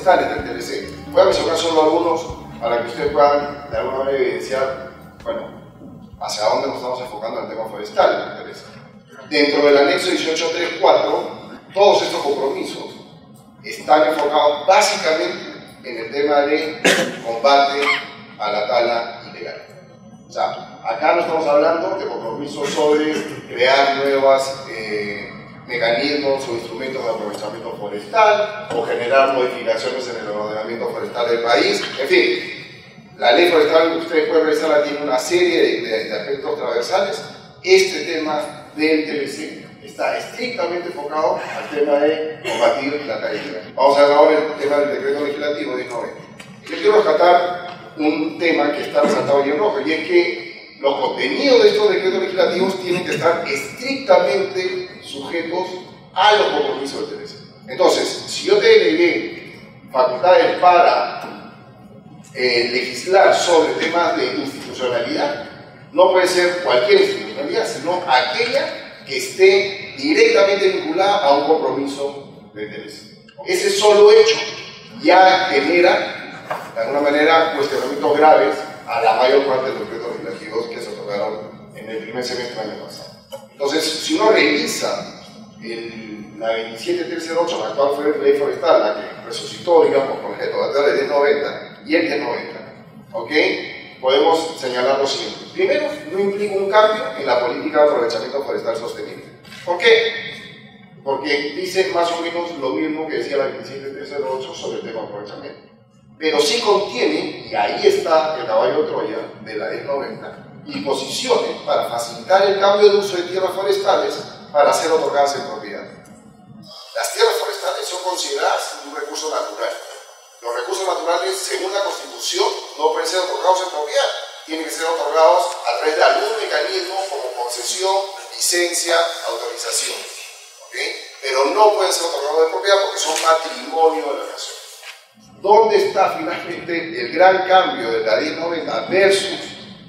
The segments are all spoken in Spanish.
forestales del TLC. Voy a mencionar solo algunos para que ustedes puedan de alguna manera evidenciar, bueno, hacia dónde nos estamos enfocando en el tema forestal del TLC. Dentro del anexo 1834, todos estos compromisos están enfocados básicamente en el tema de combate a la tala ilegal. O sea, acá no estamos hablando de compromisos sobre crear nuevos mecanismos o instrumentos de aprovechamiento forestal o generar modificaciones en el ordenamiento forestal del país. En fin, la ley forestal, ustedes pueden revisarla, tiene una serie de aspectos transversales. Este tema del TLC está estrictamente enfocado al tema de combatir la tala ilegal. Vamos a ver ahora el tema del decreto legislativo 1090. Yo quiero rescatar un tema que está resaltado ahí en rojo, y es que los contenidos de estos decretos legislativos tienen que estar estrictamente sujetos a los compromisos del TLC. Entonces, si yo te delegué facultades para legislar sobre temas de institucionalidad, no puede ser cualquier institucionalidad, sino aquella que esté directamente vinculada a un compromiso del TLC. Ese solo hecho ya genera, de alguna manera, cuestionamientos graves a la mayor parte de los decretos legislativos que se otorgaron en el primer semestre del año pasado. Entonces, si uno revisa la 27308, la actual fue ley forestal, la que resucitó, digamos, con el tratado de 1090 y el 1090, ¿ok? Podemos señalar lo siguiente. Primero, no implica un cambio en la política de aprovechamiento forestal sostenible. ¿Por qué? Porque dice más o menos lo mismo que decía la 27308 sobre el tema de aprovechamiento. Pero sí contiene, y ahí está el caballo de Troya de la 1090, disposiciones para facilitar el cambio de uso de tierras forestales para ser otorgadas en propiedad. Las tierras forestales son consideradas un recurso natural. Los recursos naturales, según la Constitución, no pueden ser otorgados en propiedad. Tienen que ser otorgados a través de algún mecanismo como concesión, licencia, autorización. ¿Okay? Pero no pueden ser otorgados en propiedad porque son patrimonio de la nación. ¿Dónde está finalmente el gran cambio de la 1090 versus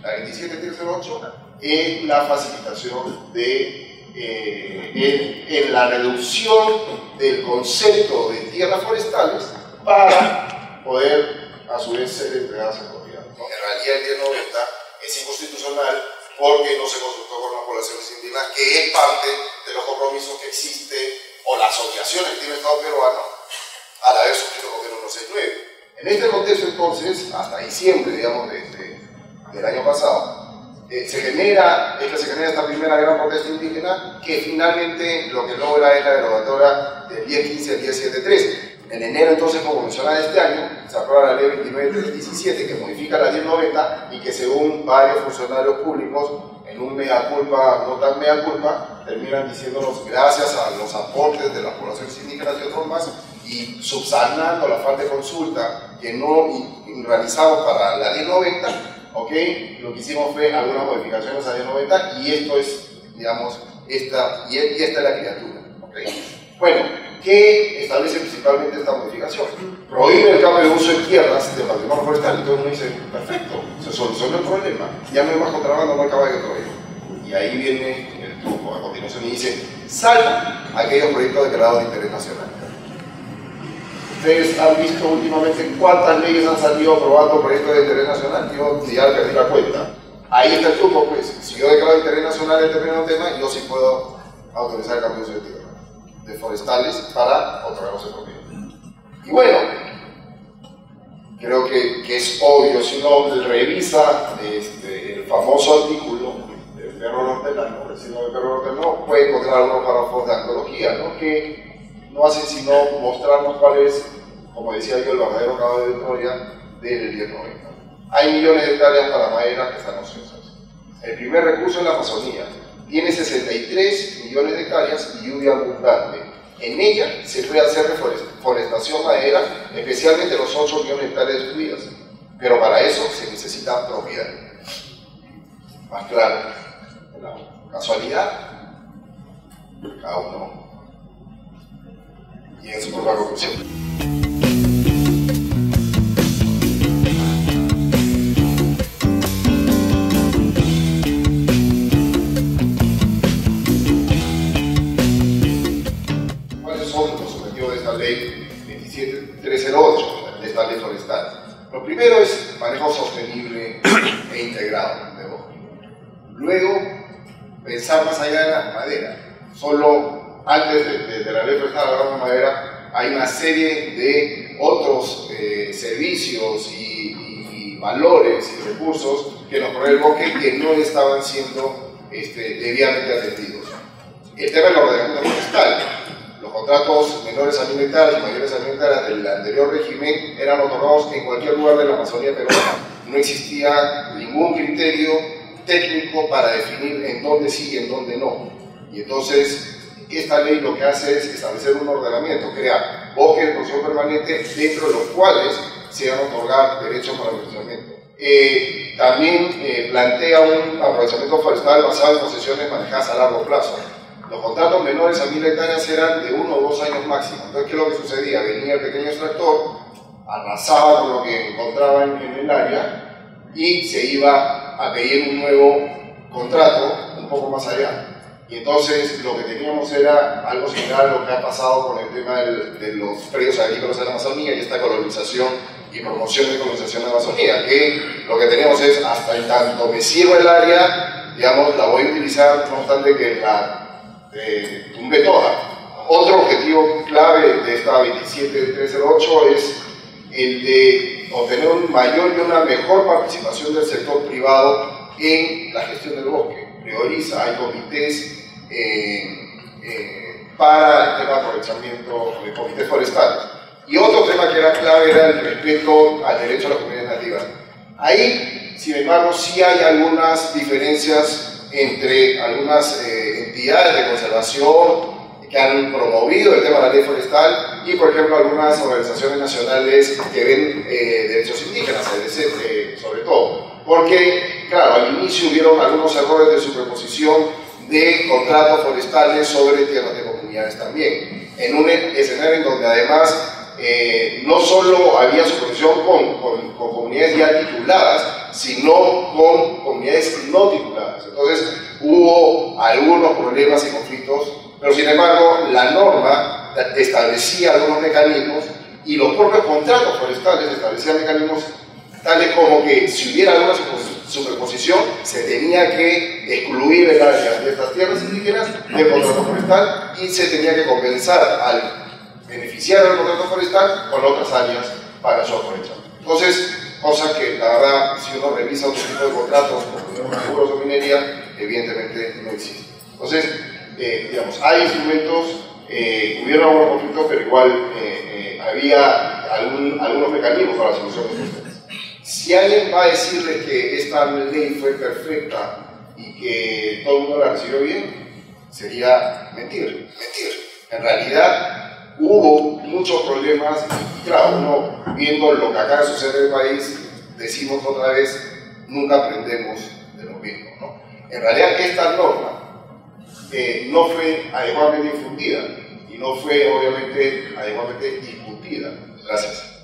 la 27308? En la facilitación en la reducción del concepto de tierras forestales para poder a su vez ser entregadas en propiedad. En realidad el 1090 es inconstitucional porque no se consultó con las poblaciones indígenas, que es parte de los compromisos que existe o las obligaciones que tiene el Estado peruano al haber suscrito el gobierno 169. En este contexto entonces, hasta diciembre, digamos, del año pasado, se genera esta primera gran protesta indígena que finalmente lo que logra es la derogatoria del 1015 al 1073. En enero entonces, como mencionaba este año, se aprueba la ley 29.317 que modifica la 1090 y que según varios funcionarios públicos, en un mea culpa, no tan mea culpa, terminan diciéndonos gracias a los aportes de las poblaciones indígenas y otros más y subsanando la falta de consulta que no realizamos para la 1090. ¿Okay? Lo que hicimos fue algunas modificaciones a 1090 y esto es, digamos, esta es la criatura. ¿Okay? Bueno, ¿qué establece principalmente esta modificación? Prohíbe el cambio de uso de tierras de patrimonio forestal. Entonces uno dice, perfecto, se solucionó el problema, ya no hay más contrabando, no hay caballo de Troya. Y ahí viene el truco a continuación y dice, salvo aquellos proyectos declarados de interés nacional. Ustedes han visto últimamente cuántas leyes han salido aprobando proyectos de interés nacional. Yo ya perdí la cuenta. Ahí está el truco, pues. Si yo declaro de interés nacional en determinado tema, yo sí puedo autorizar el cambio de uso de tierra de forestales para otorgarlos en propiedad. Y bueno, creo que es obvio, si uno revisa el famoso artículo del perro hortelano, el signo del perro hortelano, puede encontrar algunos párrafos de antología, ¿no? Que no hacen sino mostrarnos cuál es, como decía yo, el verdadero caballo de Troya del 1090. Hay millones de hectáreas para madera que están ociosas. El primer recurso es la Amazonía. Tiene 63 millones de hectáreas y lluvia abundante. En ella se puede hacer reforestación madera, especialmente los 8 millones de hectáreas destruidas. Pero para eso se necesita propiedad. Más claro, la casualidad, cada uno y en su propia conclusión. ¿Cuáles son los objetivos de esta ley 27308? primero es manejo sostenible e integrado de bosque. Luego, pensar más allá de la madera. Solo antes de la ley forestal de la madera hay una serie de otros servicios y valores y recursos que nos provee el bosque que no estaban siendo debidamente atendidos. El tema del ordenamiento forestal. Los contratos menores a 1000 hectáreas y mayores a 1000 hectáreas del anterior régimen eran otorgados en cualquier lugar de la Amazonía peruana. No existía ningún criterio técnico para definir en dónde sí y en dónde no. Y entonces, esta ley lo que hace es establecer un ordenamiento, crear bosques de protección permanente dentro de los cuales se van a otorgar derechos para el aprovechamiento. También plantea un aprovechamiento forestal basado en concesiones manejadas a largo plazo. Los contratos menores a 1000 hectáreas eran de 1 o 2 años máximo. Entonces, ¿qué es lo que sucedía? Venía el pequeño extractor, arrasaba con lo que encontraba en el área y se iba a pedir un nuevo contrato un poco más allá. Y entonces lo que teníamos era algo similar a lo que ha pasado con el tema de los predios agrícolas de la Amazonía y esta colonización y promoción de colonización de la Amazonía, que lo que teníamos es, hasta en tanto me sirva el área, digamos, la voy a utilizar, no obstante que la tumbe toda. Otro objetivo clave de esta 27308 es el de obtener un mayor y una mejor participación del sector privado en la gestión del bosque. Prioriza, hay comités para el tema de aprovechamiento, de comités forestales. Y otro tema que era clave era el respeto al derecho a las comunidades nativas. Ahí, sin embargo, sí hay algunas diferencias entre algunas entidades de conservación que han promovido el tema de la ley forestal y, por ejemplo, algunas organizaciones nacionales que ven derechos indígenas, sobre todo. Porque, claro, al inicio hubieron algunos errores de superposición de contratos forestales sobre tierras de comunidades también. En un escenario en donde además no solo había superposición con comunidades ya tituladas, sino con comunidades no tituladas. Entonces hubo algunos problemas y conflictos, pero sin embargo la norma establecía algunos mecanismos y los propios contratos forestales establecían mecanismos tales como que si hubiera alguna superposición se tenía que excluir el área de estas tierras indígenas del contrato forestal y se tenía que compensar al beneficiar del contrato forestal con otras áreas para su aprovechamiento. Entonces, cosa que la verdad, si uno revisa otro tipo de contratos, como los seguros de minería, evidentemente no existe. Entonces, digamos, hay instrumentos, hubieron algunos conflictos, pero igual había algunos mecanismos para la solución de estos temas. Si alguien va a decirle que esta ley fue perfecta y que todo el mundo la recibió bien, sería mentir. En realidad, hubo muchos problemas y claro, uno viendo lo que acaba de suceder en el país, decimos otra vez, nunca aprendemos de lo mismo, ¿no? En realidad esta norma no fue adecuadamente difundida y no fue obviamente adecuadamente discutida. Gracias.